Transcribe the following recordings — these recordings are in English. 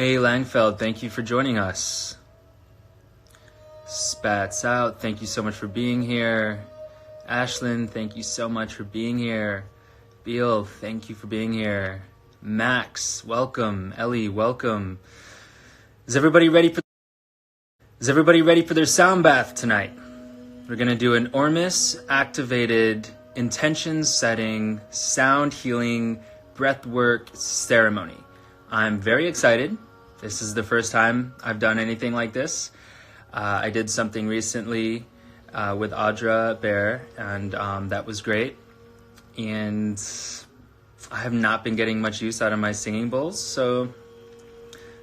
A. Langfeld, thank you for joining us. Spats out, thank you so much for being here. Ashlyn, thank you so much for being here. Beal, thank you for being here. Max, welcome. Ellie, welcome. Is everybody ready for their sound bath tonight? We're gonna do an Ormus activated, intention setting, sound healing, breathwork ceremony. I'm very excited. This is the first time I've done anything like this. I did something recently with Audra Bear, and that was great. And I have not been getting much use out of my singing bowls, so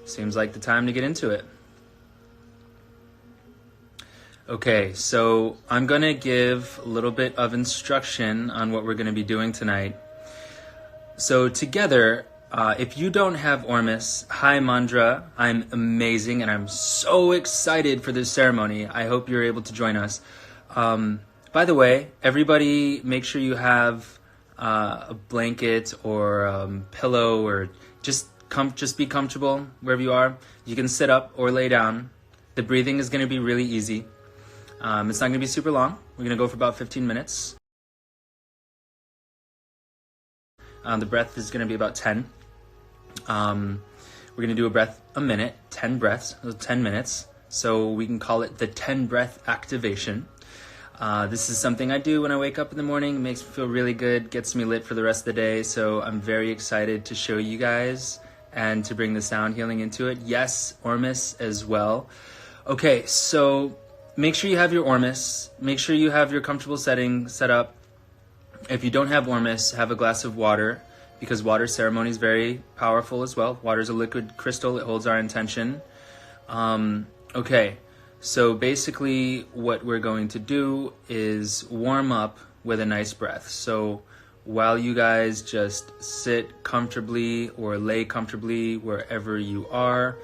seems like the time to get into it. Okay, so I'm gonna give a little bit of instruction on what we're gonna be doing tonight. So together, if you don't have Ormus, hi Mandra, I'm amazing and I'm so excited for this ceremony. I hope you're able to join us. By the way, everybody make sure you have a blanket or pillow, or just be comfortable wherever you are. You can sit up or lay down. The breathing is going to be really easy. It's not going to be super long. We're going to go for about 15 minutes. The breath is going to be about 10. We're going to do a breath a minute, 10 breaths, 10 minutes. So we can call it the 10 breath activation. This is something I do when I wake up in the morning. It makes me feel really good, gets me lit for the rest of the day. So I'm very excited to show you guys and to bring the sound healing into it. Yes, Ormus as well. Okay, so make sure you have your Ormus. Make sure you have your comfortable setting set up. If you don't have Ormus, have a glass of water, because water ceremony is very powerful as well. Water is a liquid crystal. It holds our intention. Okay, so basically what we're going to do is warm up with a nice breath. So while you guys just sit comfortably or lay comfortably wherever you are,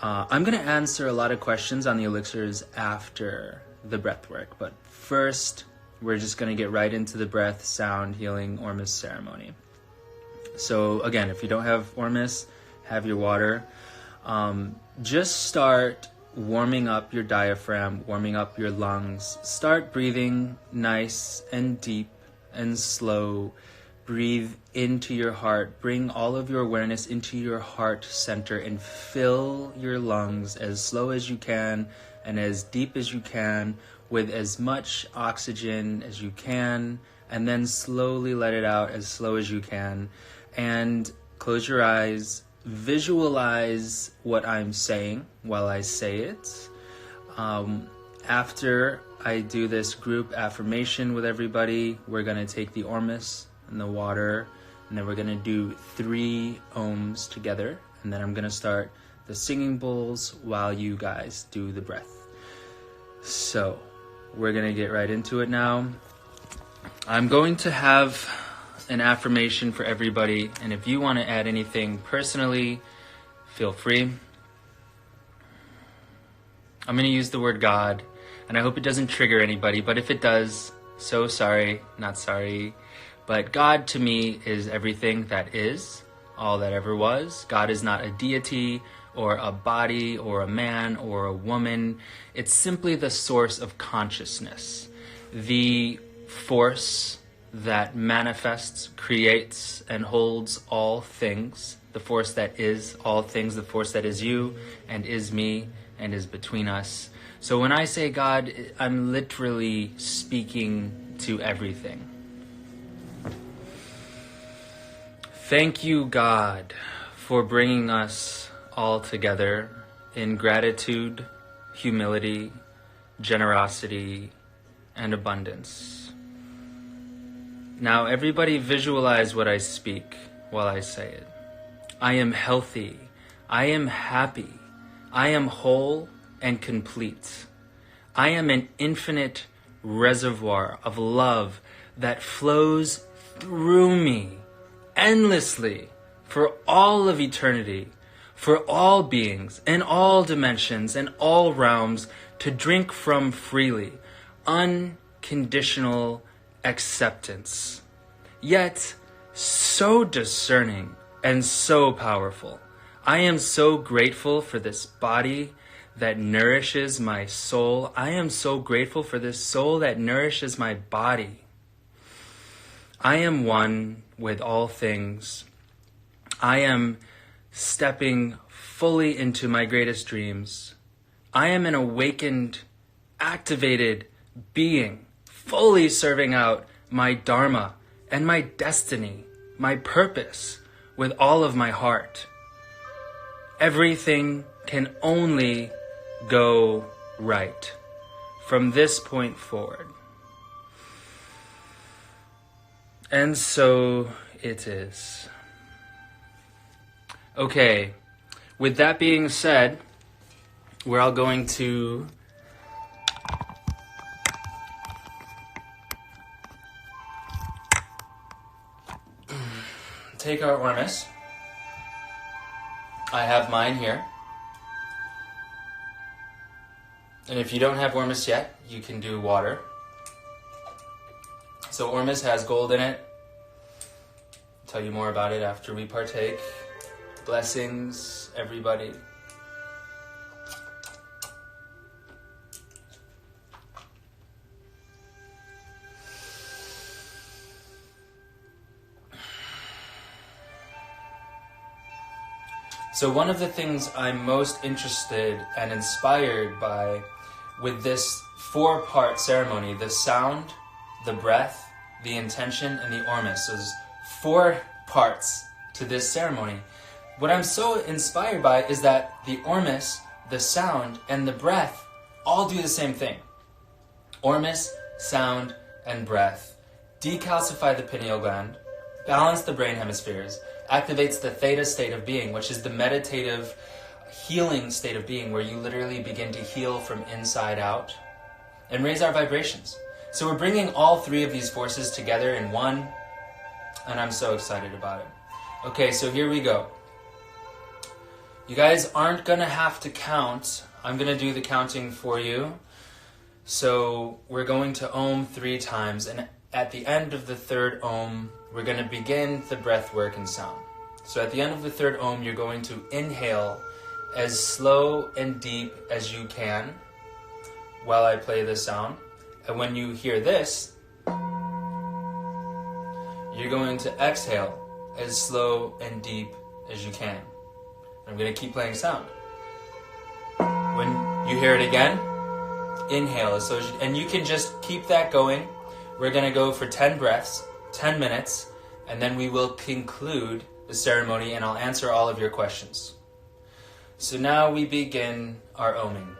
I'm going to answer a lot of questions on the elixirs after the breath work. But first, we're just going to get right into the breath, sound, healing, Ormus ceremony. So again, if you don't have Ormus, have your water. Just start warming up your diaphragm, warming up your lungs. Start breathing nice and deep and slow. Breathe into your heart. Bring all of your awareness into your heart center and fill your lungs as slow as you can and as deep as you can with as much oxygen as you can, and then slowly let it out as slow as you can. And close your eyes. Visualize what I'm saying while I say it. After I do this group affirmation with everybody, we're going to take the Ormus and the water, and then we're going to do 3 ohms together, and then I'm going to start the singing bowls while you guys do the breath. So we're going to get right into it now. I'm going to have an affirmation for everybody, and if you want to add anything personally, feel free. I'm going to use the word God, and I hope it doesn't trigger anybody, but if it does, so sorry, not sorry. But God to me is everything that is, all that ever was. God is not a deity or a body or a man or a woman. It's simply the source of consciousness, the force that manifests, creates, and holds all things, the force that is all things, the force that is you and is me and is between us. So when I say God, I'm literally speaking to everything. Thank you, God, for bringing us all together in gratitude, humility, generosity, and abundance. Now, everybody visualize what I speak while I say it. I am healthy. I am happy. I am whole and complete. I am an infinite reservoir of love that flows through me endlessly for all of eternity, for all beings in all dimensions and all realms to drink from freely, unconditional acceptance, yet so discerning and so powerful. I am so grateful for this body that nourishes my soul. I am so grateful for this soul that nourishes my body. I am one with all things. I am stepping fully into my greatest dreams. I am an awakened, activated being, fully serving out my dharma and my destiny, my purpose, with all of my heart. Everything can only go right from this point forward. And so it is. Okay, with that being said, we're all going to take our Ormus. I have mine here. And if you don't have Ormus yet, you can do water. So Ormus has gold in it. I'll tell you more about it after we partake. Blessings, everybody. So one of the things I'm most interested and inspired by with this 4-part ceremony, the sound, the breath, the intention, and the Ormus. So there's 4 parts to this ceremony. What I'm so inspired by is that the Ormus, the sound, and the breath all do the same thing. Ormus, sound, and breath decalcify the pineal gland, balance the brain hemispheres, activates the theta state of being, which is the meditative healing state of being where you literally begin to heal from inside out and raise our vibrations. So we're bringing all 3 of these forces together in one, and I'm so excited about it. Okay, so here we go. You guys aren't going to have to count. I'm going to do the counting for you. So we're going to Om 3 times, and at the end of the 3rd Om, we're going to begin the breath work and sound. So at the end of the 3rd Om, you're going to inhale as slow and deep as you can while I play the sound. And when you hear this, you're going to exhale as slow and deep as you can. I'm going to keep playing sound. When you hear it again, inhale as slow as you can. And you can just keep that going. We're going to go for 10 breaths, 10 minutes, and then we will conclude the ceremony and I'll answer all of your questions. So now we begin our oming.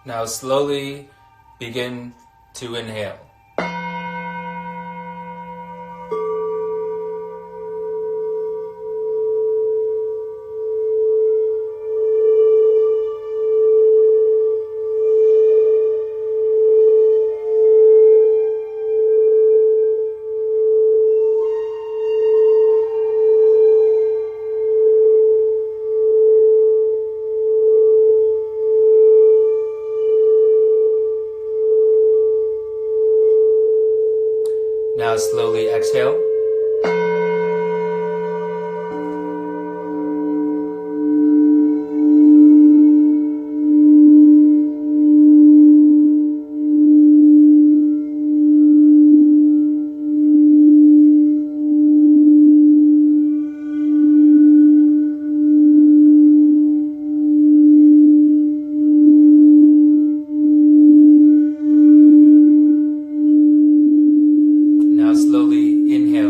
Now slowly begin to inhale. slowly exhale. Now slowly inhale.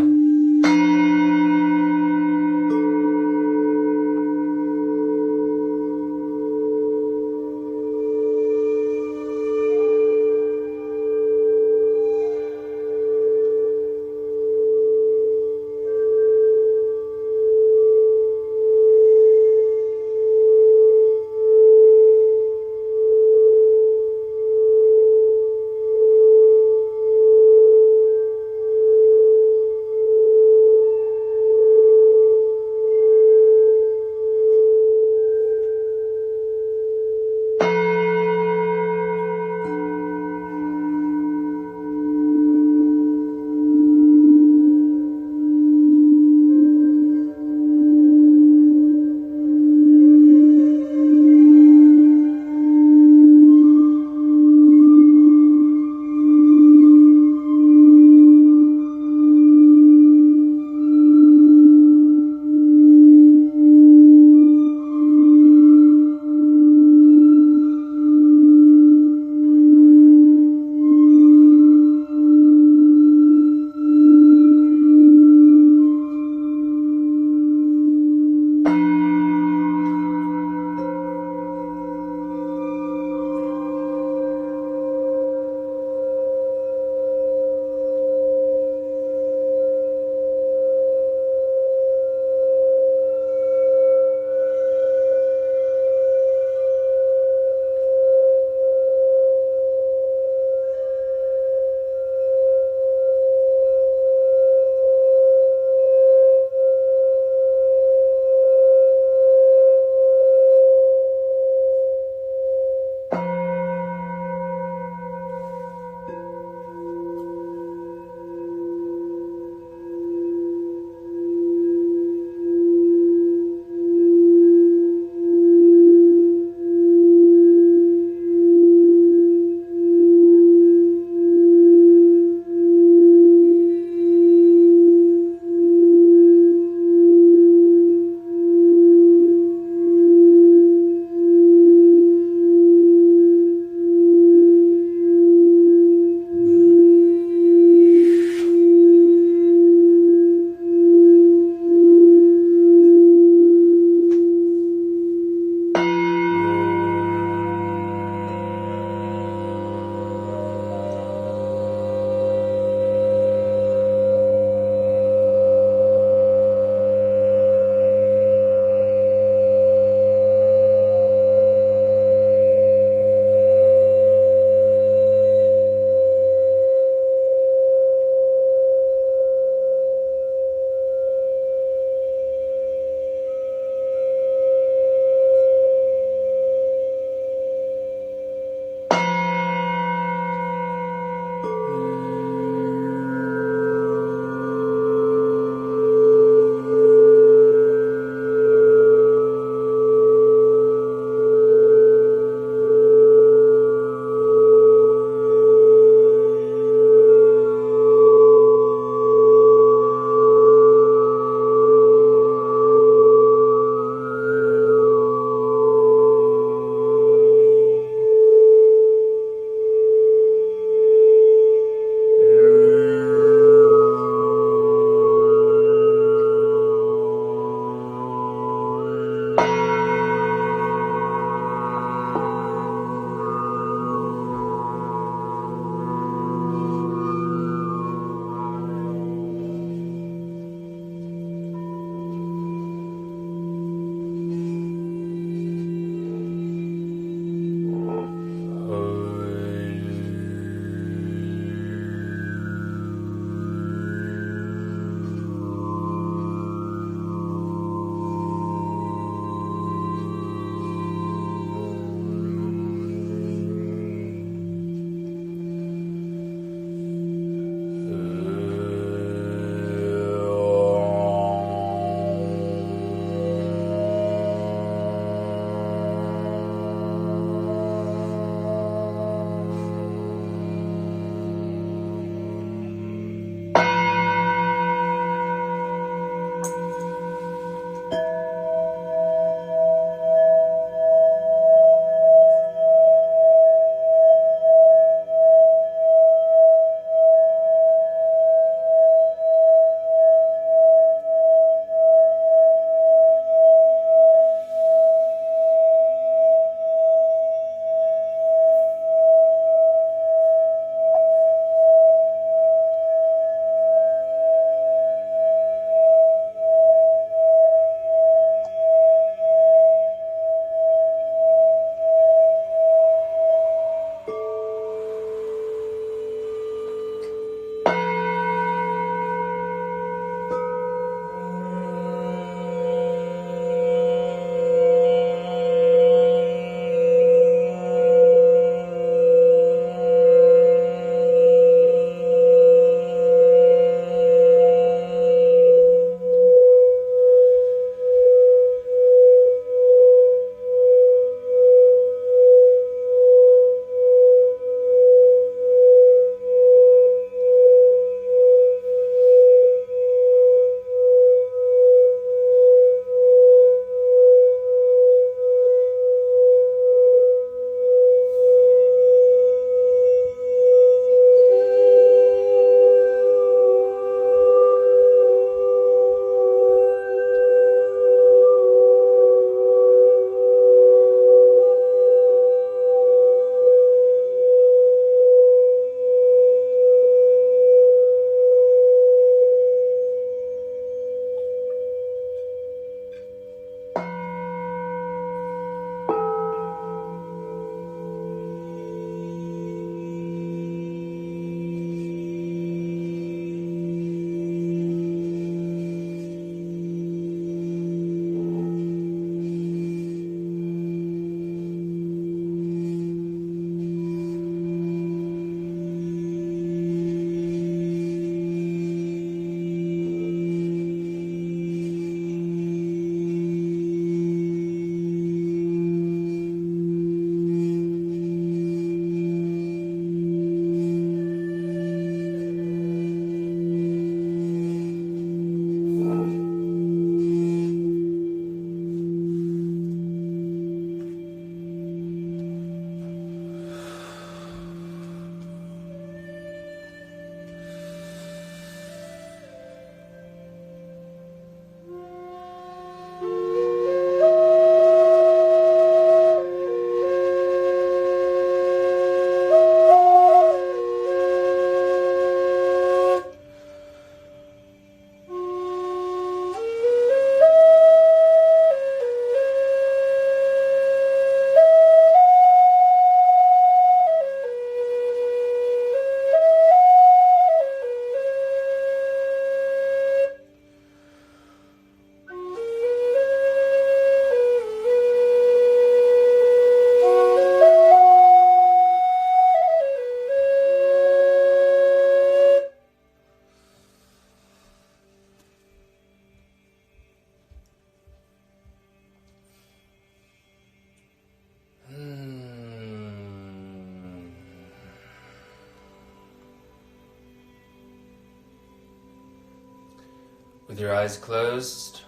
With your eyes closed,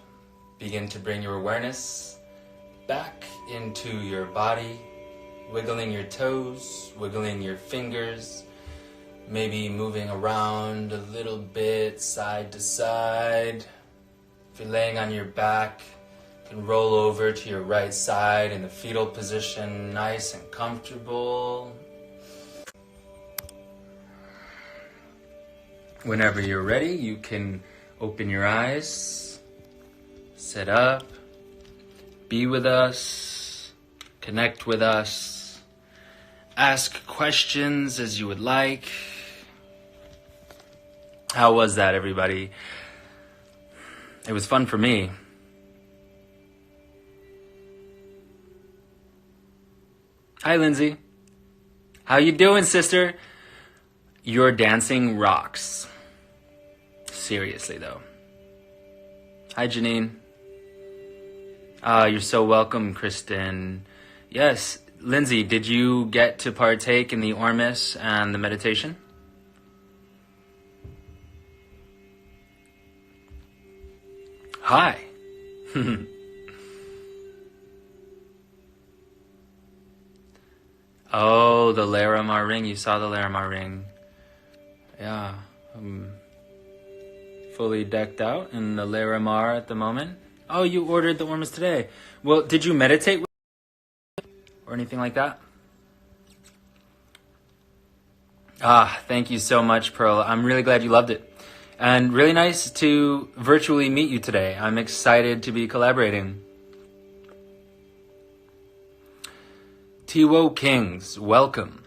begin to bring your awareness back into your body, wiggling your toes, wiggling your fingers, maybe moving around a little bit side to side. If you're laying on your back, you can roll over to your right side in the fetal position, nice and comfortable. Whenever you're ready, you can open your eyes, sit up, be with us, connect with us, ask questions as you would like. How was that, everybody? It was fun for me. Hi, Lindsay. How you doing, sister? Your dancing rocks. Seriously, though. Hi, Janine. You're so welcome, Kristen. Yes, Lindsay, did you get to partake in the Ormus and the meditation? Hi. Oh, the Larimar ring. You saw the Larimar ring. Yeah. Fully decked out in the Larimar at the moment. Oh, you ordered the Ormus today. Well, did you meditate with or anything like that? Thank you so much, Pearl. I'm really glad you loved it. And really nice to virtually meet you today. I'm excited to be collaborating. T-Wo Kings, welcome.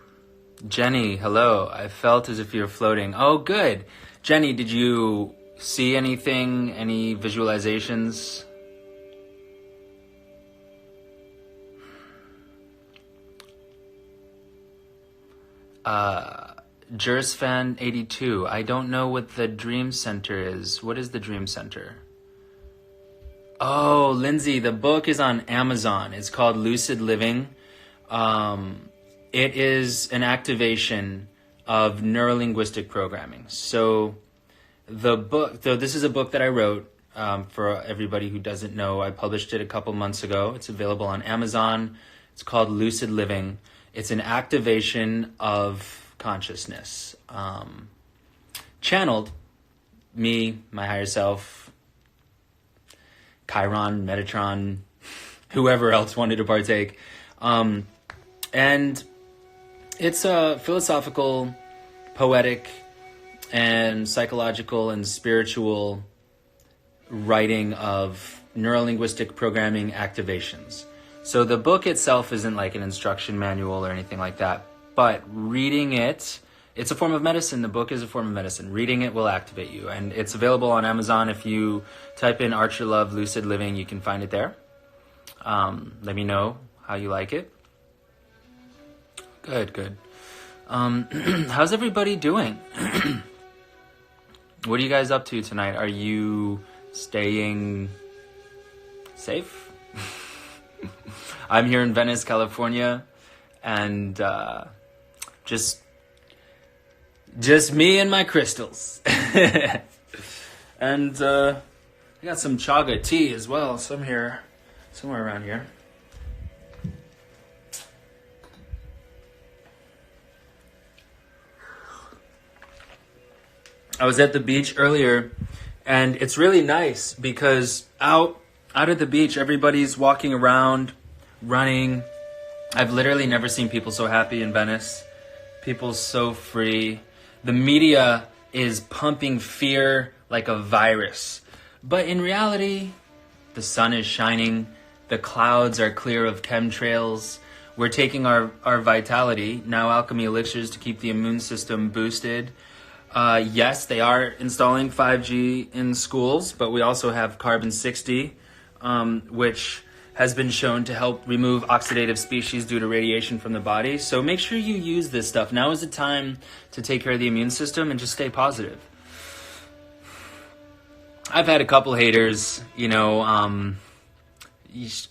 Jenny, hello. I felt as if you were floating. Oh, good. Jenny, did you see anything? Any visualizations? Jursfan82, I don't know what the Dream Center is. What is the Dream Center? Oh, Lindsay, the book is on Amazon. It's called Lucid Living. It is an activation of neurolinguistic programming. So the book, though this is a book that I wrote, for everybody who doesn't know, I published it a couple months ago. It's available on Amazon. It's called Lucid Living. It's an activation of consciousness, channeled me, my higher self, Chiron, Metatron, whoever else wanted to partake. And it's a philosophical, poetic, and psychological and spiritual writing of neurolinguistic programming activations. So the book itself isn't like an instruction manual or anything like that, but reading it, it's a form of medicine. The book is a form of medicine. Reading it will activate you. And it's available on Amazon. If you type in Archer Love Lucid Living, you can find it there. Let me know how you like it. Good. How's everybody doing? What are you guys up to tonight? Are you staying safe? I'm here in Venice, California, and just me and my crystals. And I got some chaga tea as well, somewhere around here. I was at the beach earlier, and it's really nice because out at the beach, everybody's walking around, running. I've literally never seen people so happy in Venice. People so free. The media is pumping fear like a virus. But in reality, the sun is shining. The clouds are clear of chemtrails. We're taking our vitality, now alchemy elixirs, to keep the immune system boosted. Yes, they are installing 5G in schools, but we also have carbon-60, which has been shown to help remove oxidative species due to radiation from the body. So make sure you use this stuff. Now is the time to take care of the immune system and just stay positive. I've had a couple haters, you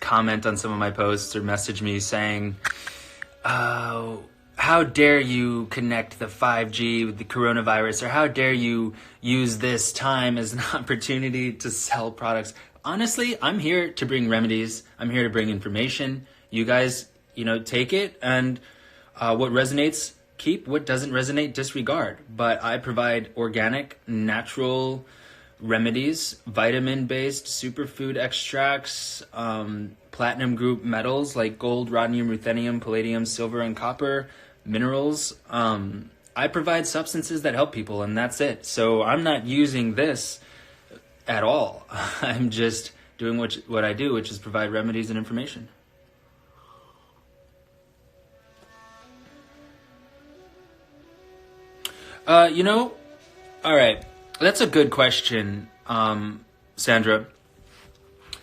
comment on some of my posts or message me saying, oh, how dare you connect the 5G with the coronavirus, or how dare you use this time as an opportunity to sell products. Honestly, I'm here to bring remedies. I'm here to bring information. You guys, take it, and what resonates, keep. What doesn't resonate, disregard. But I provide organic, natural remedies, vitamin-based superfood extracts, platinum group metals like gold, rhodium, ruthenium, palladium, silver, and copper, minerals. I provide substances that help people, and that's it. So I'm not using this at all. I'm just doing what I do, which is provide remedies and information. All right. That's a good question, Sandra.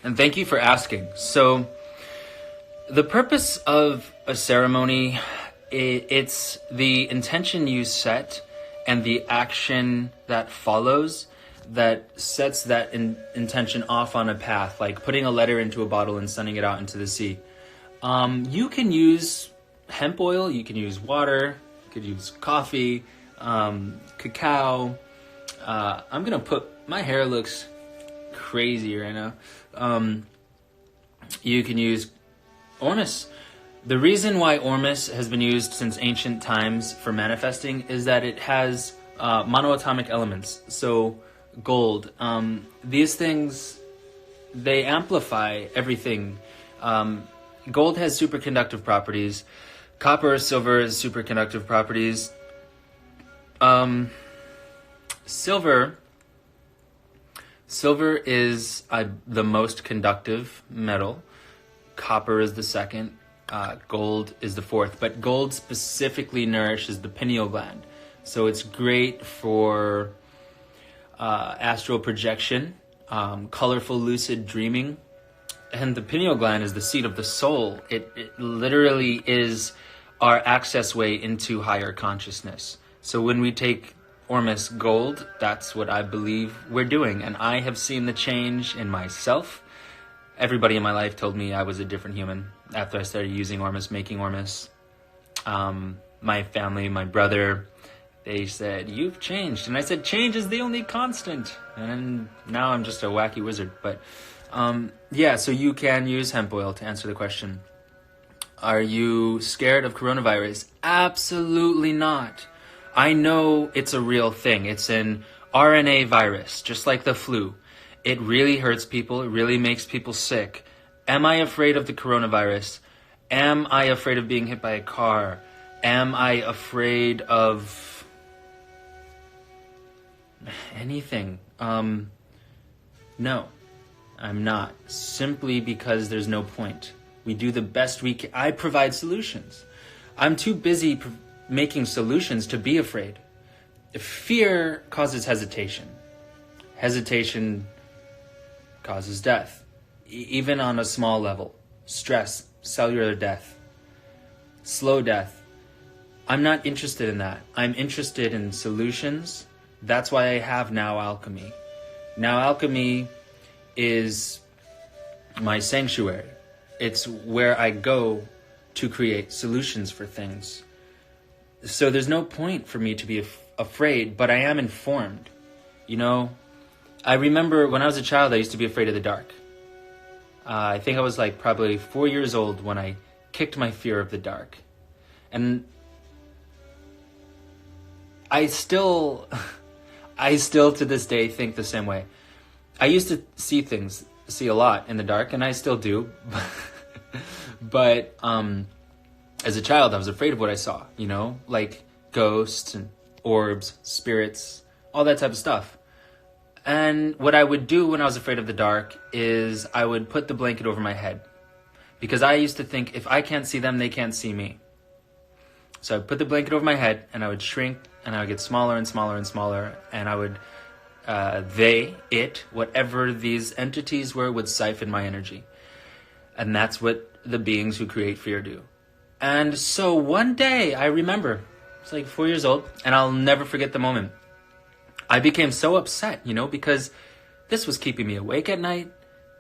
And thank you for asking. So the purpose of a ceremony, it's the intention you set and the action that follows that sets that intention off on a path, like putting a letter into a bottle and sending it out into the sea. You can use hemp oil, you can use water, you could use coffee, cacao. My hair looks crazy right now. You can use Ormus. The reason why Ormus has been used since ancient times for manifesting is that it has monoatomic elements. So gold. These things, they amplify everything. Gold has superconductive properties. Copper, silver has superconductive properties. Silver is the most conductive metal. Copper is the second. Gold is the fourth. But gold specifically nourishes the pineal gland. So it's great for astral projection, colorful lucid dreaming. And the pineal gland is the seat of the soul. It literally is our access way into higher consciousness. So when we take Ormus gold, that's what I believe we're doing. And I have seen the change in myself. Everybody in my life told me I was a different human after I started using Ormus, making Ormus. My family, my brother, they said, "You've changed." And I said, "Change is the only constant." And now I'm just a wacky wizard. But so you can use hemp oil to answer the question. Are you scared of coronavirus? Absolutely not. I know it's a real thing. It's an RNA virus, just like the flu. It really hurts people. It really makes people sick. Am I afraid of the coronavirus? Am I afraid of being hit by a car? Am I afraid of anything? No, I'm not. Simply because there's no point. We do the best we can. I provide solutions. I'm too busy making solutions to be afraid. Fear causes hesitation. Hesitation causes death, even on a small level. Stress, cellular death, slow death. I'm not interested in that. I'm interested in solutions. That's why I have Now Alchemy. Now Alchemy is my sanctuary. It's where I go to create solutions for things. So there's no point for me to be afraid, but I am informed. I remember when I was a child, I used to be afraid of the dark. I think I was probably 4 years old when I kicked my fear of the dark. And I still to this day think the same way. I used to see a lot in the dark, and I still do. But as a child, I was afraid of what I saw, like ghosts and orbs, spirits, all that type of stuff. And what I would do when I was afraid of the dark is I would put the blanket over my head. Because I used to think, if I can't see them, they can't see me. So I would put the blanket over my head, and I would shrink, and I would get smaller and smaller and smaller, and I would, whatever these entities were, would siphon my energy. And that's what the beings who create fear do. And so one day, I remember, I was 4 years old, and I'll never forget the moment. I became so upset, because this was keeping me awake at night.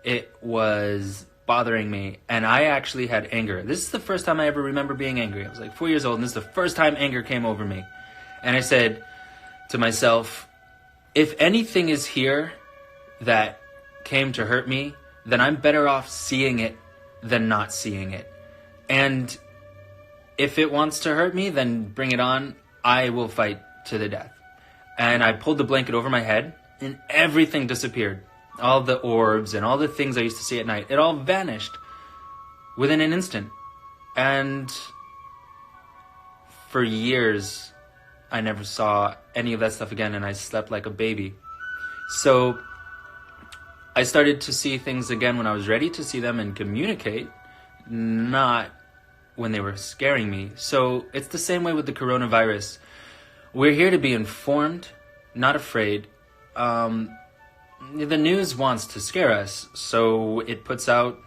It was bothering me, and I actually had anger. This is the first time I ever remember being angry. I was like 4 years old, and this is the first time anger came over me. And I said to myself, if anything is here that came to hurt me, then I'm better off seeing it than not seeing it. And if it wants to hurt me, then bring it on. I will fight to the death. And I pulled the blanket over my head, and everything disappeared. All the orbs and all the things I used to see at night, it all vanished within an instant. And for years, I never saw any of that stuff again, and I slept like a baby. So I started to see things again when I was ready to see them and communicate, not when they were scaring me. So it's the same way with the coronavirus. We're here to be informed, not afraid. The news wants to scare us, so it puts out,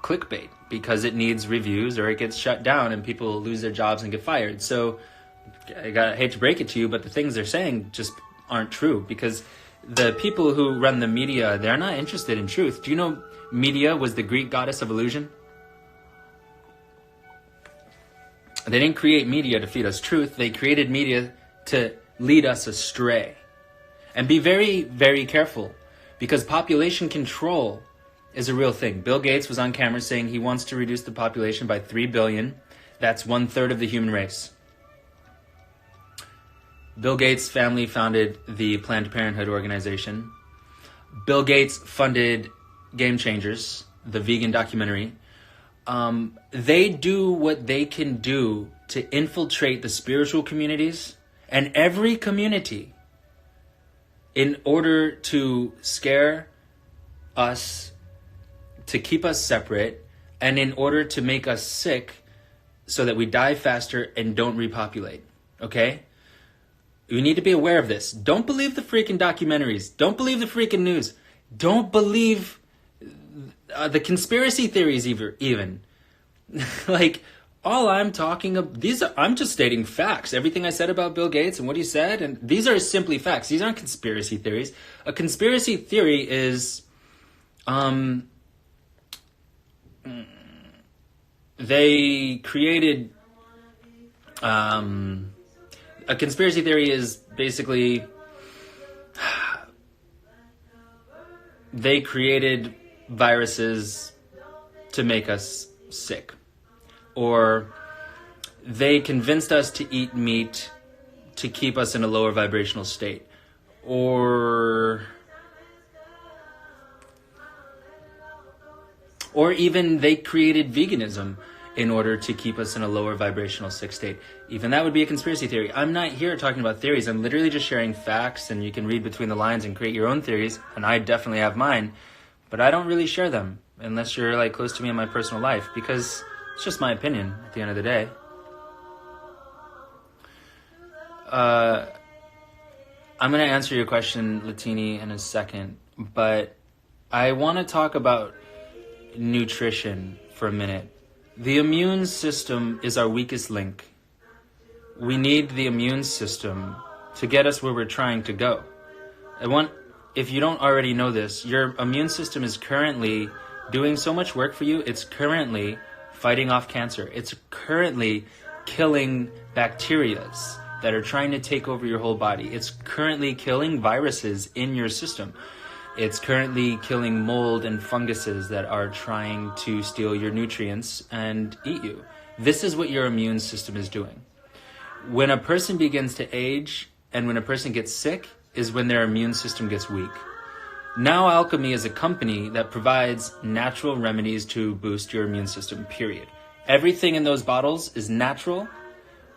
clickbait because it needs reviews, or it gets shut down and people lose their jobs and get fired. So I hate to break it to you, but the things they're saying just aren't true, because the people who run the media, they're not interested in truth. Do you know media was the Greek goddess of illusion? They didn't create media to feed us truth. They created media to lead us astray. And be very, very careful, because population control is a real thing. Bill Gates was on camera saying he wants to reduce the population by 3 billion. That's 1/3 of the human race. Bill Gates' family founded the Planned Parenthood organization. Bill Gates funded Game Changers, the vegan documentary. They do what they can do to infiltrate the spiritual communities and every community in order to scare us, to keep us separate, and in order to make us sick so that we die faster and don't repopulate. Okay? You need to be aware of this. Don't believe the freaking documentaries. Don't believe the freaking news. Don't believe the conspiracy theories even. Like, all I'm talking about, I'm just stating facts. Everything I said about Bill Gates and what he said, and these are simply facts. These aren't conspiracy theories. A conspiracy theory is, they created, a conspiracy theory is basically, they created viruses to make us sick. Or they convinced us to eat meat to keep us in a lower vibrational state. Or even they created veganism in order to keep us in a lower vibrational sick state. Even that would be a conspiracy theory. I'm not here talking about theories. I'm literally just sharing facts, and you can read between the lines and create your own theories, and I definitely have mine, but I don't really share them unless you're like close to me in my personal life, because it's just my opinion at the end of the day. I'm going to answer your question, Latini, in a second, but I want to talk about nutrition for a minute. The immune system is our weakest link. We need the immune system to get us where we're trying to go. If you don't already know this, your immune system is currently doing so much work for you. It's currently fighting off cancer. It's currently killing bacterias that are trying to take over your whole body. It's currently killing viruses in your system. It's currently killing mold and funguses that are trying to steal your nutrients and eat you. This is what your immune system is doing. When a person begins to age and when a person gets sick is when their immune system gets weak. Now Alchemy is a company that provides natural remedies to boost your immune system, period. Everything in those bottles is natural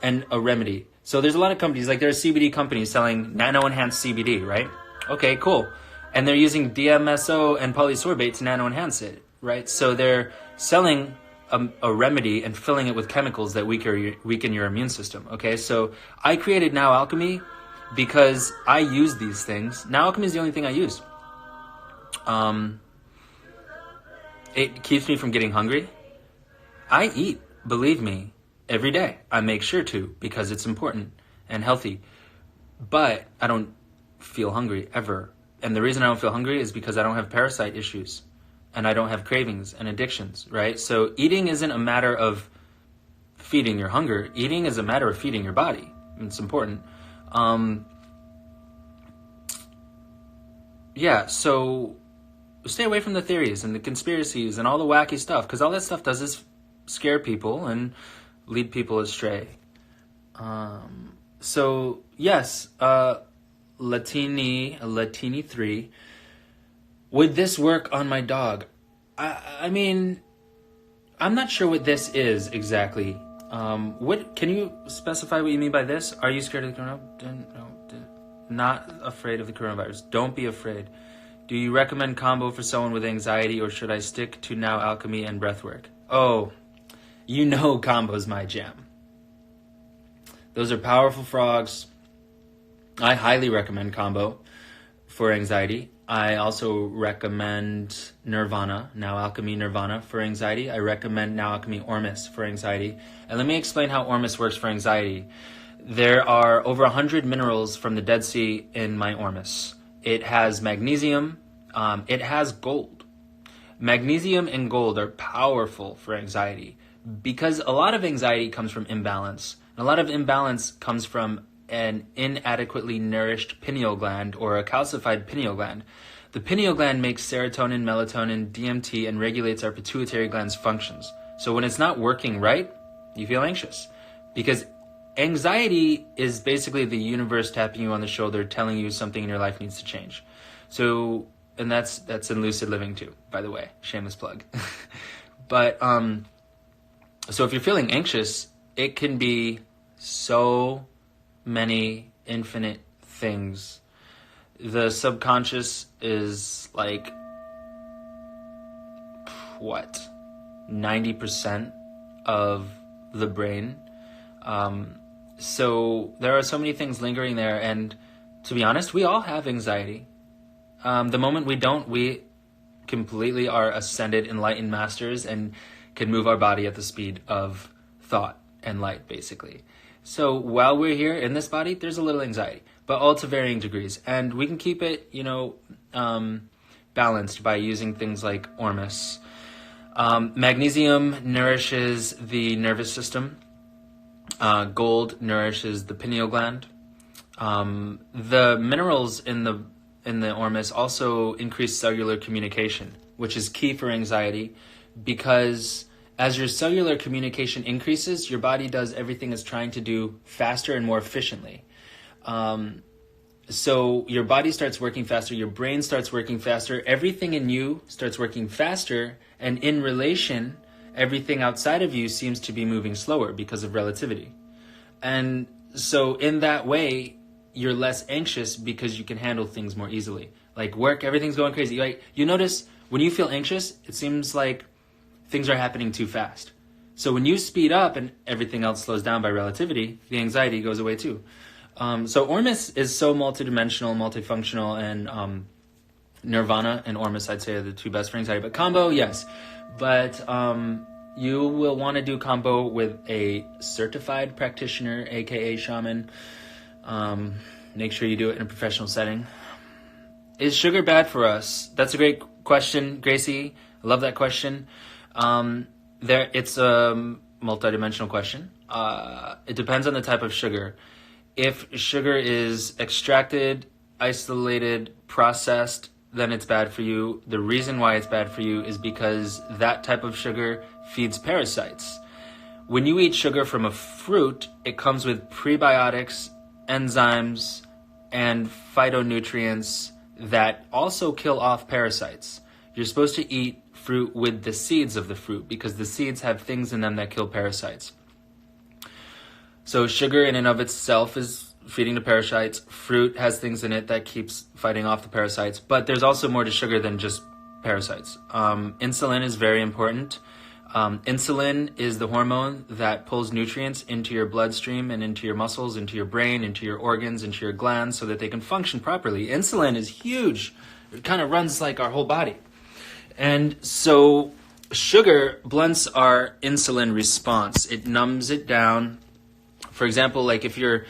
and a remedy. So there's a lot of companies, like there are CBD companies selling nano-enhanced CBD, right? Okay, cool. And they're using DMSO and polysorbate to nano-enhance it, right? So they're selling a remedy and filling it with chemicals that weaken your immune system, okay? So I created Now Alchemy because I use these things. Now Alchemy is the only thing I use. It keeps me from getting hungry. I eat, believe me, every day. I make sure to, because it's important and healthy. But I don't feel hungry ever. And the reason I don't feel hungry is because I don't have parasite issues. and I don't have cravings and addictions, right? So eating isn't a matter of feeding your hunger. Eating is a matter of feeding your body. It's important. So stay away from the theories and the conspiracies and all the wacky stuff, because all that stuff does is scare people and lead people astray. Latini 3. Would this work on my dog? I mean, I'm not sure what this is exactly. What can you specify what you mean by this? Are you scared of the coronavirus? No, not afraid of the coronavirus. Don't be afraid. Do you recommend combo for someone with anxiety, or should I stick to now alchemy and breathwork? Oh, you know combo's my jam. Those are powerful frogs. I highly recommend combo for anxiety. I also recommend Nirvana, Now Alchemy Nirvana for anxiety. I recommend Now Alchemy Ormus for anxiety. And let me explain how Ormus works for anxiety. There are over 100 minerals from the Dead Sea in my Ormus. It has magnesium. It has gold. Magnesium and gold are powerful for anxiety because a lot of anxiety comes from imbalance. And a lot of imbalance comes from an inadequately nourished pineal gland or a calcified pineal gland. The pineal gland makes serotonin, melatonin, DMT, and regulates our pituitary gland's functions. So when it's not working right, you feel anxious. Because anxiety is basically the universe tapping you on the shoulder, telling you something in your life needs to change. So, and that's in lucid living too, by the way, shameless plug. But, so if you're feeling anxious, it can be so many infinite things. The subconscious is like, 90% of the brain. So there are so many things lingering there, and to be honest, we all have anxiety. The moment we don't, we completely are ascended, enlightened masters and can move our body at the speed of thought and light, basically. So while we're here in this body, there's a little anxiety, but all to varying degrees. And we can keep it, balanced by using things like Ormus. Magnesium nourishes the nervous system. Gold nourishes the pineal gland. The minerals in the Ormus also increase cellular communication, which is key for anxiety, because as your cellular communication increases, your body does everything it's trying to do faster and more efficiently. So your body starts working faster, your brain starts working faster, everything in you starts working faster, and in relation, everything outside of you seems to be moving slower because of relativity. And so in that way, you're less anxious because you can handle things more easily. Like work, everything's going crazy. Like you notice when you feel anxious, it seems like things are happening too fast. So when you speed up and everything else slows down by relativity, the anxiety goes away too. So Ormus is so multidimensional, multifunctional, and Nirvana and Ormus, I'd say, are the two best for anxiety. But combo, yes. But you will want to do combo with a certified practitioner, aka shaman. Make sure you do it in a professional setting. Is sugar bad for us? That's a great question, Gracie. I love that question. It's a multidimensional question. It depends on the type of sugar. If sugar is extracted, isolated, processed, then it's bad for you. The reason why it's bad for you is because that type of sugar feeds parasites. When you eat sugar from a fruit, it comes with prebiotics, enzymes, and phytonutrients that also kill off parasites. You're supposed to eat fruit with the seeds of the fruit because the seeds have things in them that kill parasites. So sugar in and of itself is feeding the parasites. Fruit has things in it that keeps fighting off the parasites. But there's also more to sugar than just parasites. Insulin is very important. Insulin is the hormone that pulls nutrients into your bloodstream and into your muscles, into your brain, into your organs, into your glands so that they can function properly. Insulin is huge. It kind of runs like our whole body. And so sugar blunts our insulin response. It numbs it down. For example, like if you're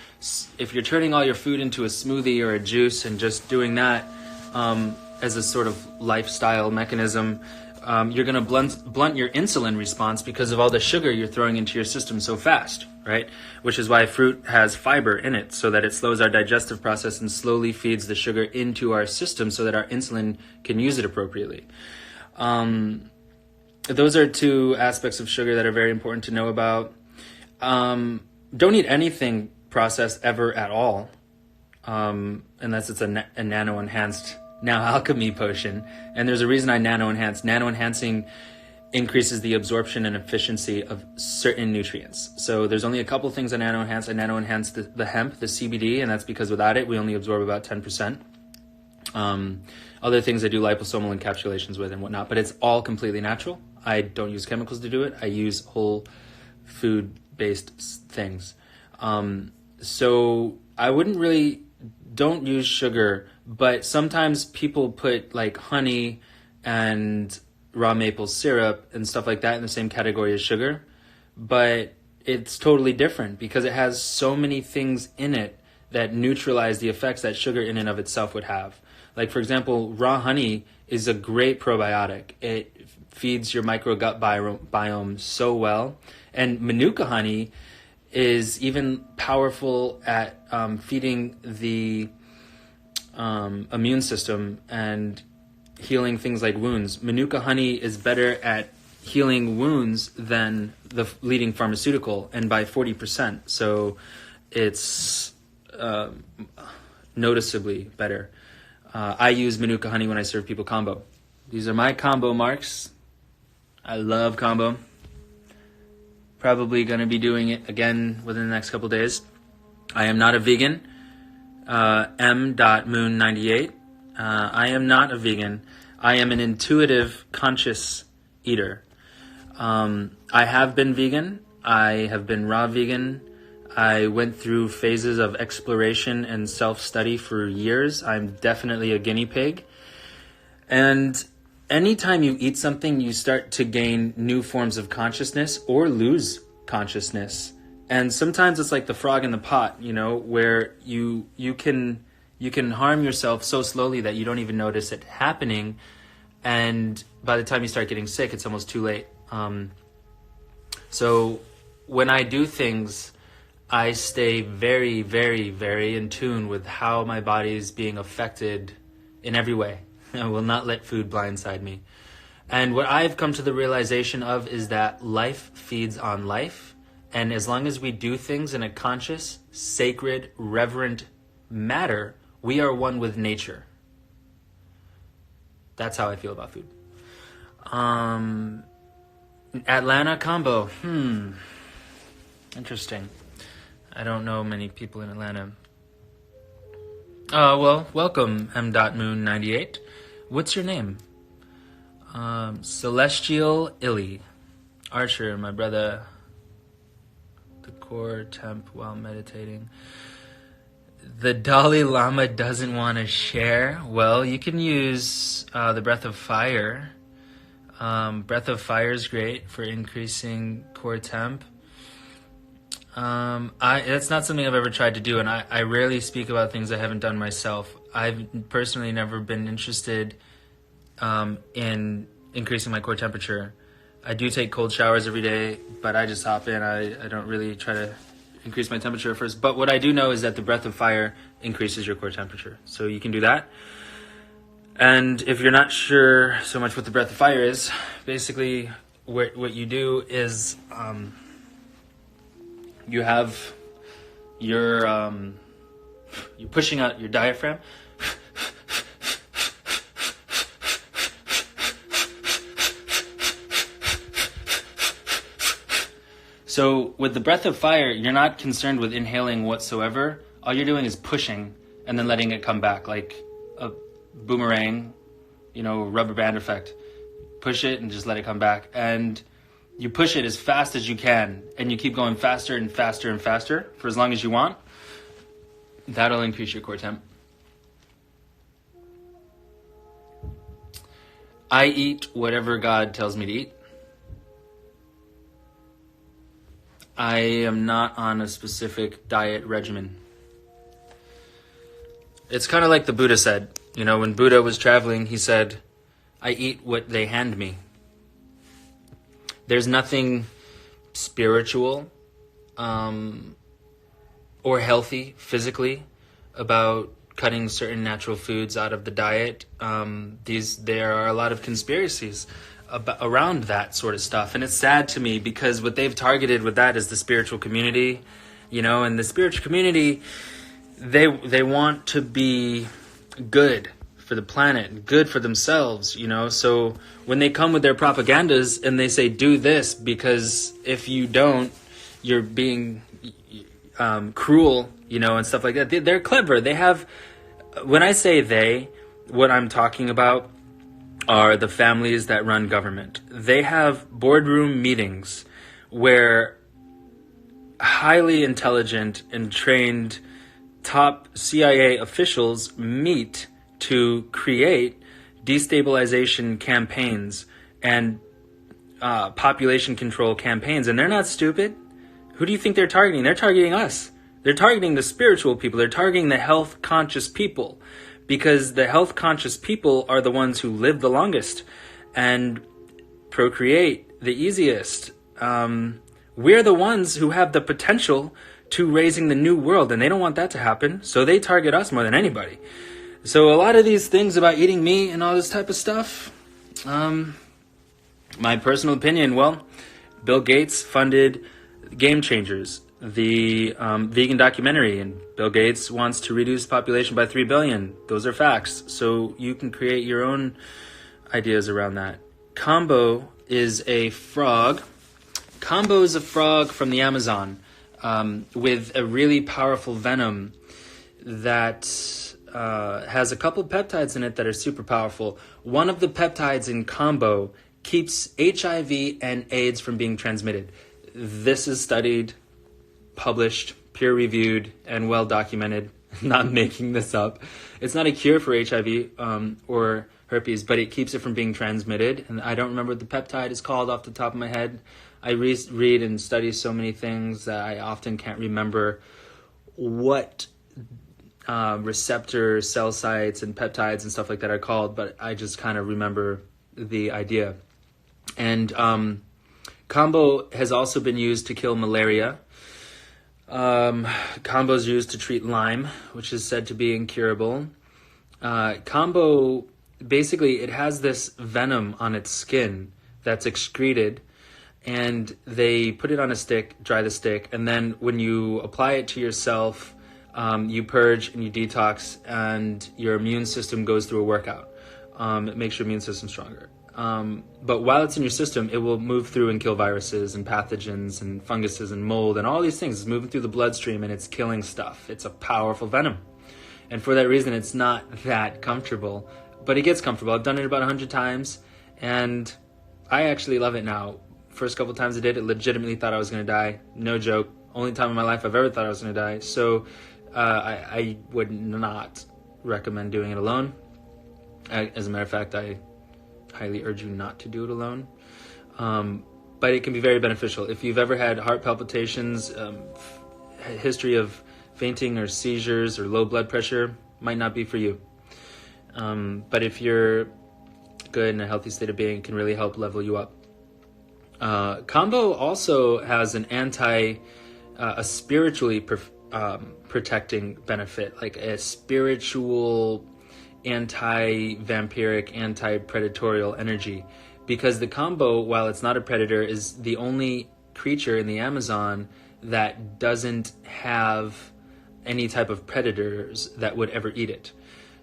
turning all your food into a smoothie or a juice and just doing that as a sort of lifestyle mechanism, you're going to blunt your insulin response because of all the sugar you're throwing into your system so fast, right? Which is why fruit has fiber in it, so that it slows our digestive process and slowly feeds the sugar into our system so that our insulin can use it appropriately. Those are two aspects of sugar that are very important to know about. Don't eat anything processed ever at all, unless it's a nano-enhanced now alchemy potion. And there's a reason I nano-enhance. Nano-enhancing increases the absorption and efficiency of certain nutrients. So there's only a couple things I nano-enhance. I nano-enhance the hemp, the CBD, and that's because without it, we only absorb about 10%. Other things I do liposomal encapsulations with and whatnot, but it's all completely natural. I don't use chemicals to do it. I use whole food-based things. So I don't use sugar, but sometimes people put like honey and raw maple syrup and stuff like that in the same category as sugar, but it's totally different because it has so many things in it that neutralize the effects that sugar in and of itself would have. Like, for example, raw honey is a great probiotic. It feeds your microgut biome so well. And manuka honey is even powerful at feeding the immune system and healing things like wounds. Manuka honey is better at healing wounds than the leading pharmaceutical, and by 40%. So it's noticeably better. I use manuka honey when I serve people combo. These are my combo marks. I love combo. Probably going to be doing it again within the next couple days. I am not a vegan. M.Moon98. I am not a vegan. I am an intuitive, conscious eater. I have been vegan. I have been raw vegan. I went through phases of exploration and self-study for years. I'm definitely a guinea pig. And anytime you eat something, you start to gain new forms of consciousness or lose consciousness. And sometimes it's like the frog in the pot, where you can harm yourself so slowly that you don't even notice it happening. And by the time you start getting sick, it's almost too late. So when I do things, I stay very, very, very in tune with how my body is being affected in every way. I will not let food blindside me. And what I've come to the realization of is that life feeds on life. And as long as we do things in a conscious, sacred, reverent manner, we are one with nature. That's how I feel about food. Atlanta combo. Interesting. I don't know many people in Atlanta. Well, welcome, M.Moon98. What's your name? Celestial Illy. Archer, my brother. The core temp while meditating. The Dalai Lama doesn't want to share. Well, you can use the breath of fire. Breath of fire is great for increasing core temp. That's not something I've ever tried to do, and I rarely speak about things I haven't done myself. I've personally never been interested in increasing my core temperature. I do take cold showers every day, but I just hop in. I don't really try to increase my temperature at first. But what I do know is that the breath of fire increases your core temperature. So you can do that. And if you're not sure so much what the breath of fire is, basically what you do is you have you're pushing out your diaphragm. So with the breath of fire, you're not concerned with inhaling whatsoever. All you're doing is pushing and then letting it come back like a boomerang, rubber band effect. Push it and just let it come back. And you push it as fast as you can, and you keep going faster and faster and faster for as long as you want. That'll increase your core temp. I eat whatever God tells me to eat. I am not on a specific diet regimen. It's kind of like the Buddha said. When Buddha was traveling, he said, I eat what they hand me. There's nothing spiritual or healthy physically about cutting certain natural foods out of the diet. There are a lot of conspiracies around that sort of stuff, and it's sad to me because what they've targeted with that is the spiritual community, and the spiritual community, they want to be good for the planet, good for themselves, so when they come with their propagandas and they say do this because if you don't, you're being cruel, and stuff like that. They're clever. They have, when I say they, what I'm talking about are the families that run government. They have boardroom meetings where highly intelligent and trained top CIA officials meet to create destabilization campaigns and population control campaigns. And they're not stupid. Who do you think they're targeting? They're targeting us. They're targeting the spiritual people. They're targeting the health conscious people, because the health conscious people are the ones who live the longest and procreate the easiest. We're the ones who have the potential to raising the new world, and they don't want that to happen. So they target us more than anybody. So a lot of these things about eating meat and all this type of stuff, my personal opinion, well, Bill Gates funded Game Changers, the vegan documentary, and Bill Gates wants to reduce population by 3 billion. Those are facts. So you can create your own ideas around that. Combo is a frog. Combo is a frog from the Amazon with a really powerful venom that has a couple of peptides in it that are super powerful. One of the peptides in Combo keeps HIV and AIDS from being transmitted. This is studied, published, peer-reviewed, and well-documented. Not making this up. It's not a cure for HIV or herpes, but it keeps it from being transmitted. And I don't remember what the peptide is called off the top of my head. I read and study so many things that I often can't remember what receptor cell sites and peptides and stuff like that are called, but I just kind of remember the idea. And Combo has also been used to kill malaria. Combo is used to treat Lyme, which is said to be incurable. Combo, basically, it has this venom on its skin that's excreted, and they put it on a stick, dry the stick, and then when you apply it to yourself, you purge and you detox, and your immune system goes through a workout. It makes your immune system stronger. But while it's in your system, it will move through and kill viruses and pathogens and funguses and mold and all these things. It's moving through the bloodstream and it's killing stuff. It's a powerful venom. And for that reason, it's not that comfortable, but it gets comfortable. I've done it about 100 times and I actually love it now. First couple times I did it, legitimately thought I was going to die. No joke. Only time in my life I've ever thought I was going to die. So I would not recommend doing it alone. As a matter of fact, I highly urge you not to do it alone. But it can be very beneficial. If you've ever had heart palpitations, history of fainting or seizures or low blood pressure, might not be for you. But if you're good in a healthy state of being, it can really help level you up. Combo also has an a spiritually protecting benefit, like a spiritual anti-vampiric, anti-predatorial energy, because the Combo, while it's not a predator, is the only creature in the Amazon that doesn't have any type of predators that would ever eat it.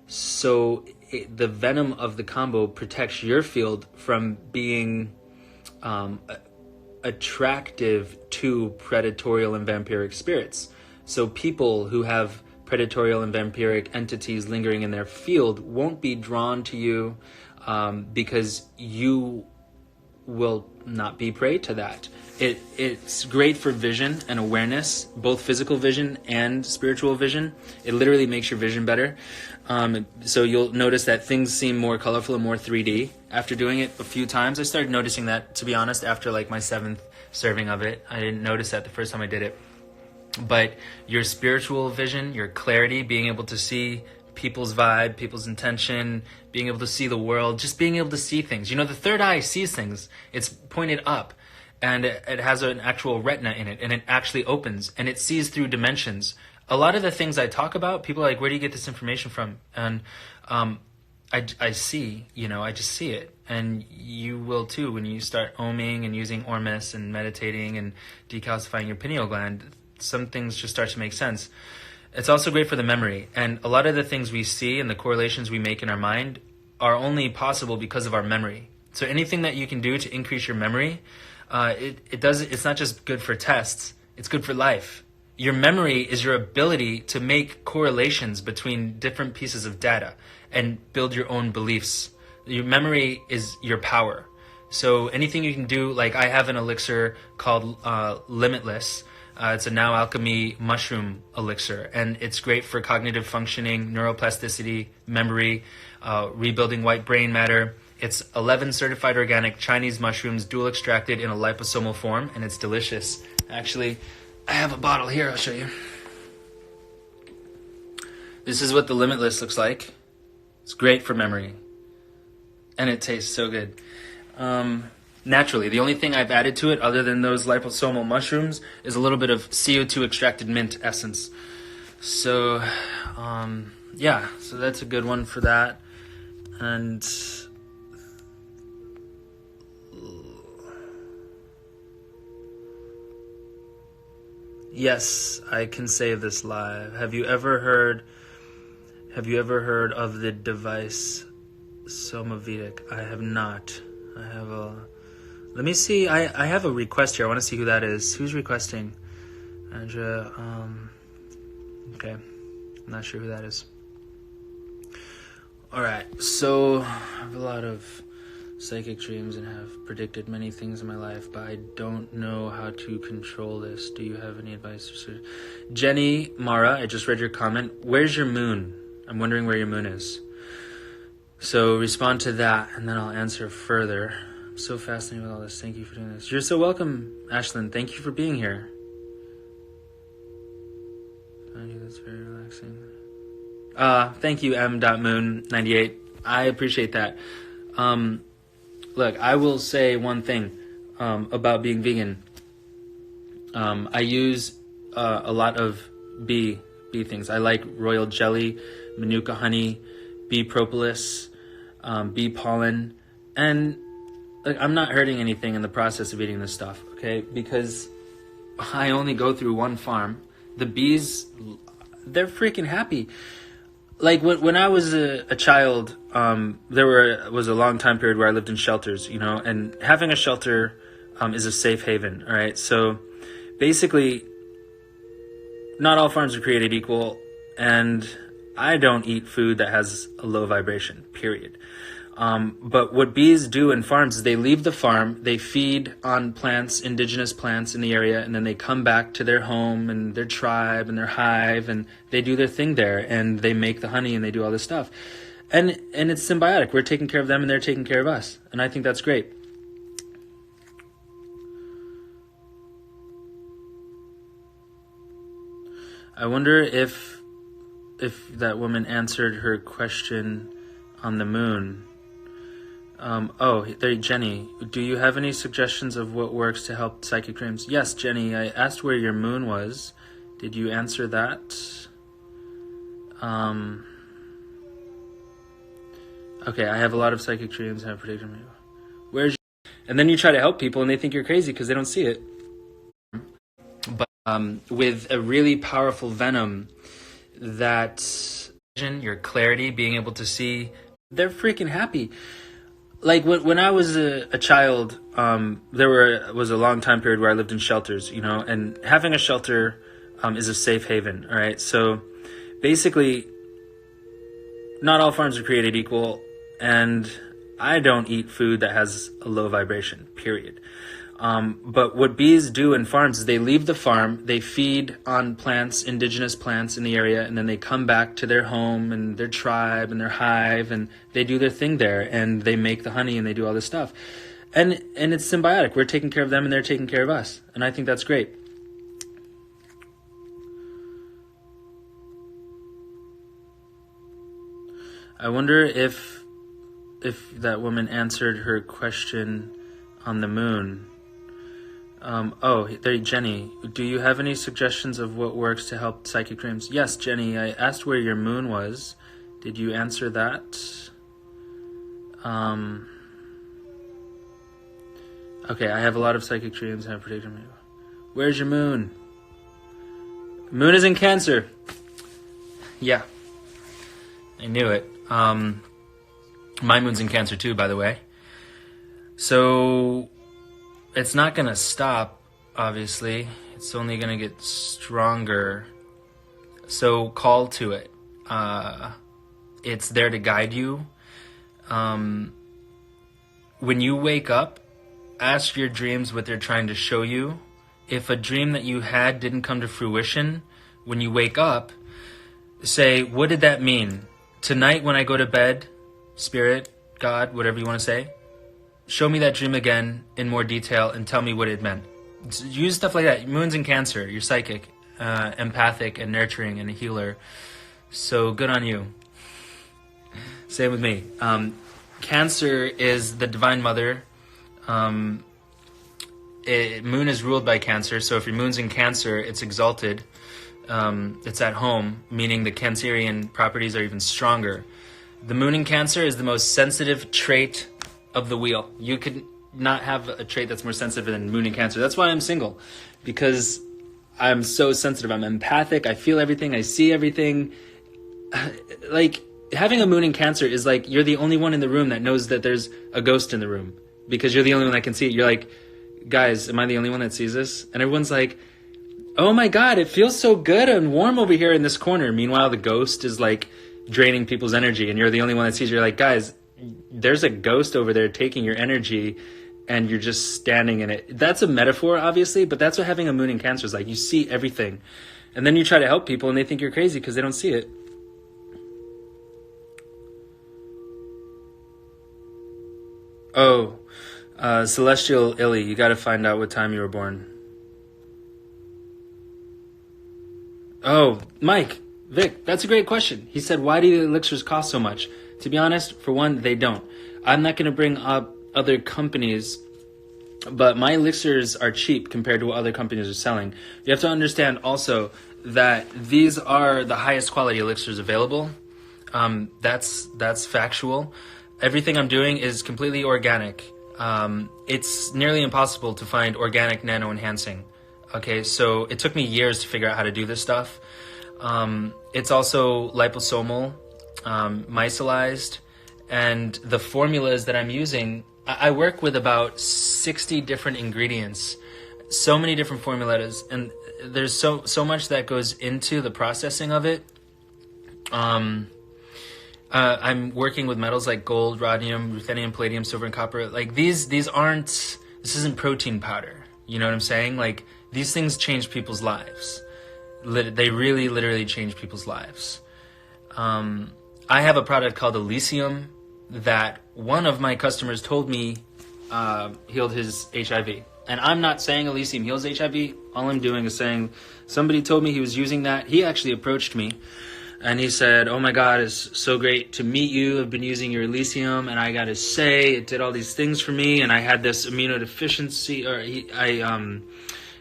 So the venom of the Combo protects your field from being attractive to predatorial and vampiric spirits. So people who have predatorial and vampiric entities lingering in their field won't be drawn to you because you will not be prey to that. It's great for vision and awareness, both physical vision and spiritual vision. It literally makes your vision better. So you'll notice that things seem more colorful and more 3D after doing it a few times. I started noticing that, to be honest, after like my 7th serving of it. I didn't notice that the first time I did it. But your spiritual vision, your clarity, being able to see people's vibe, people's intention, being able to see the world, just being able to see things. The third eye sees things. It's pointed up. and it has an actual retina in it, and it actually opens, and it sees through dimensions. A lot of the things I talk about, people are like, where do you get this information from? And I see, I just see it. And you will too when you start oming and using Ormus and meditating and decalcifying your pineal gland. Some things just start to make sense. It's also great for the memory. And a lot of the things we see and the correlations we make in our mind are only possible because of our memory. So anything that you can do to increase your memory, it's not just good for tests, it's good for life. Your memory is your ability to make correlations between different pieces of data and build your own beliefs. Your memory is your power. So anything you can do, like I have an elixir called Limitless. It's a now Alchemy mushroom elixir, and it's great for cognitive functioning, neuroplasticity, memory, rebuilding white brain matter. It's 11 certified organic Chinese mushrooms, dual extracted in a liposomal form, and it's delicious. Actually, I have a bottle here, I'll show you. This is what the Limitless looks like. It's great for memory, and it tastes so good. Naturally, the only thing I've added to it other than those liposomal mushrooms is a little bit of CO2 extracted mint essence. So, yeah, so that's a good one for that. And yes, I can save this live. Have you ever heard of the device Somavedic? I have not. Let me see. I have a request here. I want to see who that is. Who's requesting? Andrea. Okay. I'm not sure who that is. All right. So I have a lot of psychic dreams and have predicted many things in my life, but I don't know how to control this. Do you have any advice? Jenny Mara, I just read your comment. Where's your moon? I'm wondering where your moon is. So respond to that, and then I'll answer further. I'm so fascinated with all this. Thank you for doing this. You're so welcome, Ashlyn. Thank you for being here. Thank you. That's very relaxing. Thank you, M.Moon98. I appreciate that. Look, I will say one thing about being vegan. I use a lot of bee things. I like royal jelly, manuka honey, bee propolis, bee pollen, and like, I'm not hurting anything in the process of eating this stuff, okay? Because I only go through one farm. The bees, they're freaking happy. Like when I was a child, there was a long time period where I lived in shelters, and having a shelter is a safe haven, all right? So basically, not all farms are created equal, and I don't eat food that has a low vibration, period. But what bees do in farms is they leave the farm, they feed on plants, indigenous plants in the area, and then they come back to their home and their tribe and their hive, and they do their thing there, and they make the honey and they do all this stuff. And it's symbiotic. We're taking care of them and they're taking care of us. And I think that's great. I wonder if that woman answered her question on the moon. Jenny, do you have any suggestions of what works to help psychic dreams? Yes, Jenny, I asked where your moon was. Did you answer that? Okay, I have a lot of psychic dreams and have predicted me. Where's your... And then you try to help people and they think you're crazy because they don't see it. But with a really powerful venom that your clarity, being able to see, they're freaking happy. Like when I was a child, there was a long time period where I lived in shelters, and having a shelter is a safe haven, all right? So basically, not all farms are created equal, and I don't eat food that has a low vibration, period. But what bees do in farms is they leave the farm, they feed on plants, indigenous plants in the area, and then they come back to their home and their tribe and their hive, and they do their thing there, and they make the honey and they do all this stuff. And it's symbiotic. We're taking care of them and they're taking care of us. And I think that's great. I wonder if that woman answered her question on the moon. Oh, there, Jenny. Do you have any suggestions of what works to help psychic dreams? Yes, Jenny. I asked where your moon was. Did you answer that? Okay, I have a lot of psychic dreams and I predict them. Where's your moon? Moon is in Cancer. Yeah, I knew it. My moon's in Cancer too, by the way. So it's not gonna stop, obviously. It's only gonna get stronger. So call to it. It's there to guide you. When you wake up, ask your dreams what they're trying to show you. If a dream that you had didn't come to fruition, when you wake up, say, what did that mean? Tonight when I go to bed, Spirit, God, whatever you want to say, show me that dream again in more detail and tell me what it meant. Use stuff like that. Moon's in Cancer. You're psychic, empathic, and nurturing, and a healer. So good on you. Same with me. Cancer is the Divine Mother. Moon is ruled by Cancer, so if your moon's in Cancer, it's exalted. It's at home, meaning the Cancerian properties are even stronger. The moon in Cancer is the most sensitive trait of the wheel. You could not have a trait that's more sensitive than moon in Cancer. That's why I'm single, because I'm so sensitive. I'm empathic. I feel everything. I see everything. Like, having a moon in Cancer is like you're the only one in the room that knows that there's a ghost in the room, because you're the only one that can see it. You're like, guys, am I the only one that sees this? And everyone's like, oh my God, it feels so good and warm over here in this corner. Meanwhile, the ghost is like draining people's energy, and you're the only one that sees it. You're like, guys, there's a ghost over there taking your energy, and you're just standing in it. That's a metaphor, obviously, but that's what having a moon in Cancer is like. You see everything. And then you try to help people, and they think you're crazy because they don't see it. Oh, Celestial Illy, you got to find out what time you were born. Oh, Mike, Vic, that's a great question. He said, why do the elixirs cost so much? To be honest, for one, they don't. I'm not going to bring up other companies, but my elixirs are cheap compared to what other companies are selling. You have to understand also that these are the highest quality elixirs available. That's factual. Everything I'm doing is completely organic. It's nearly impossible to find organic nano enhancing. Okay, so it took me years to figure out how to do this stuff. It's also liposomal, micellized, and the formulas that I'm using, I work with about 60 different ingredients, so many different formulas, and there's so much that goes into the processing of it. I'm working with metals like gold, rhodium, ruthenium, palladium, silver, and copper. Like this isn't protein powder. You know what I'm saying? Like, these things change people's lives. They really, literally change people's lives. I have a product called Elysium that one of my customers told me healed his HIV. And I'm not saying Elysium heals HIV. All I'm doing is saying somebody told me he was using that. He actually approached me. And he said, oh my God, it's so great to meet you. I've been using your Elysium, and I got to say, it did all these things for me. And I had this immunodeficiency, I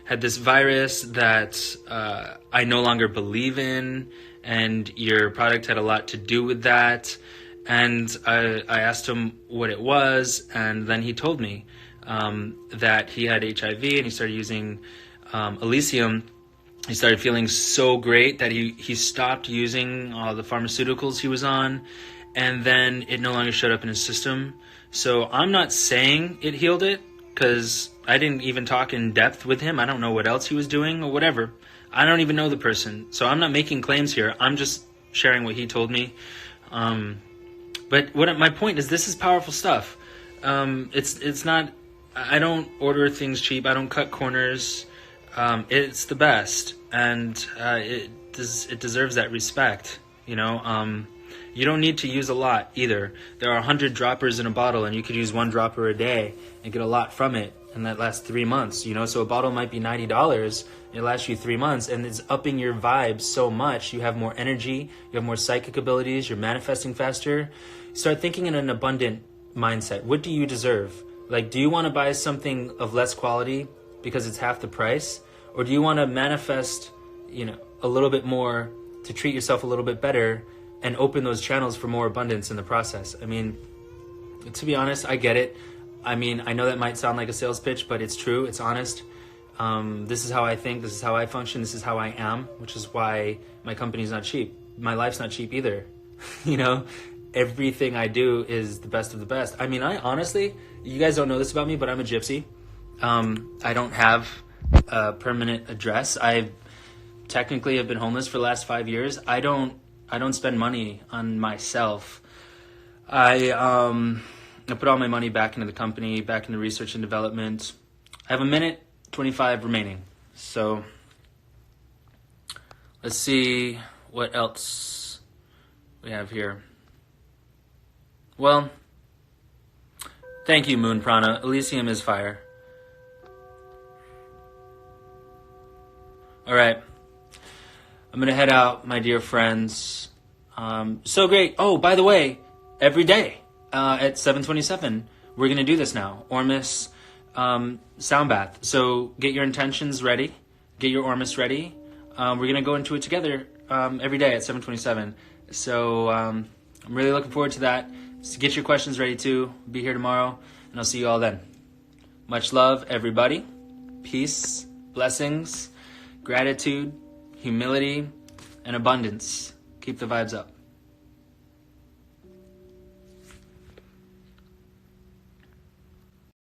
had this virus that I no longer believe in. And your product had a lot to do with that. And I asked him what it was. And then he told me that he had HIV, and he started using Elysium. He started feeling so great that he stopped using all the pharmaceuticals he was on, and then it no longer showed up in his system. So I'm not saying it healed it, because I didn't even talk in depth with him. I don't know what else he was doing or whatever. I don't even know the person. So I'm not making claims here. I'm just sharing what he told me. But my point is, this is powerful stuff. It's not, I don't order things cheap. I don't cut corners. It's the best, and it deserves that respect. You know, you don't need to use a lot either. There are 100 droppers in a bottle, and you could use one dropper a day and get a lot from it, and that lasts 3 months. You know, so a bottle might be $90. It lasts you 3 months, and it's upping your vibe so much. You have more energy, you have more psychic abilities, you're manifesting faster. Start thinking in an abundant mindset. What do you deserve? Like, do you want to buy something of less quality because it's half the price? Or do you want to manifest, a little bit more to treat yourself a little bit better and open those channels for more abundance in the process? I mean, to be honest, I get it. I mean, I know that might sound like a sales pitch, but it's true. It's honest. This is how I think. This is how I function. This is how I am, which is why my company's not cheap. My life's not cheap either. Everything I do is the best of the best. I mean, I honestly, you guys don't know this about me, but I'm a gypsy. I don't have a permanent address. I technically have been homeless for the last 5 years. I don't spend money on myself. I put all my money back into the company, back into research and development. I have 1:25 remaining. So let's see what else we have here. Well, thank you, Moon Prana. Elysium is fire. All right. I'm going to head out, my dear friends. So great. Oh, by the way, every day at 7:27, we're going to do this now. Ormus sound bath. So get your intentions ready. Get your Ormus ready. We're going to go into it together every day at 7:27. So I'm really looking forward to that. So get your questions ready too. Be here tomorrow, and I'll see you all then. Much love, everybody. Peace, blessings, gratitude, humility, and abundance. Keep the vibes up.